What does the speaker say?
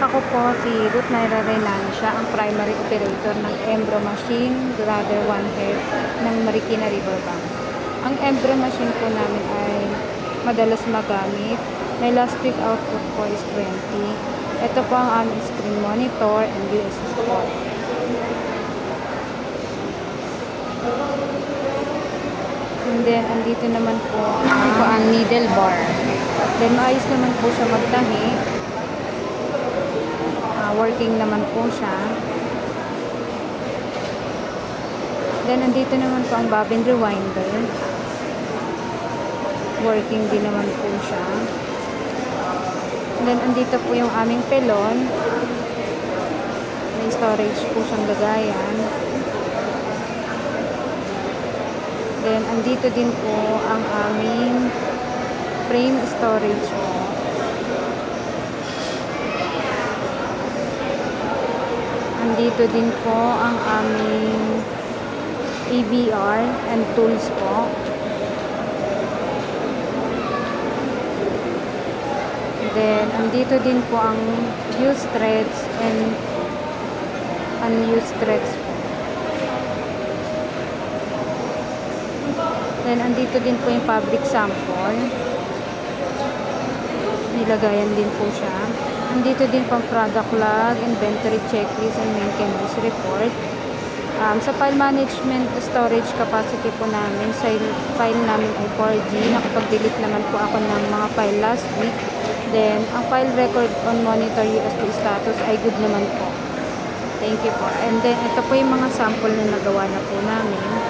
Ako po si Ruth Naira Renan, siya ang primary operator ng Embro Machine Ladder 1 Head ng Marikina Riverbank. Ang Embro machine po namin ay madalas magamit. May last week output po is 20. Ito po ang aming screen monitor and USB port. And then, andito naman po ang needle bar. Then, maayos naman po siya magtahi. Working naman po siya. Then, andito naman po ang bobbin rewinder. Working din naman po siya. And then, andito po yung aming pelon. May storage po siyang lagayan. Then, andito din po ang aming frame storage po. Andito din po ang aming EBR and tools po. Then, andito din po ang used threads and unused threads po. Then, andito din po yung fabric sample. Nilagayan din po siya. Andito din po ang product log, inventory checklist, and maintenance report. Sa file management storage capacity po namin, sa file namin ay 4G. Nakapag-delete naman po ako ng mga file last week. Then, ang file record on monitor USB status ay good naman po. Thank you po. And then, ito po yung mga sample na nagawa na po namin.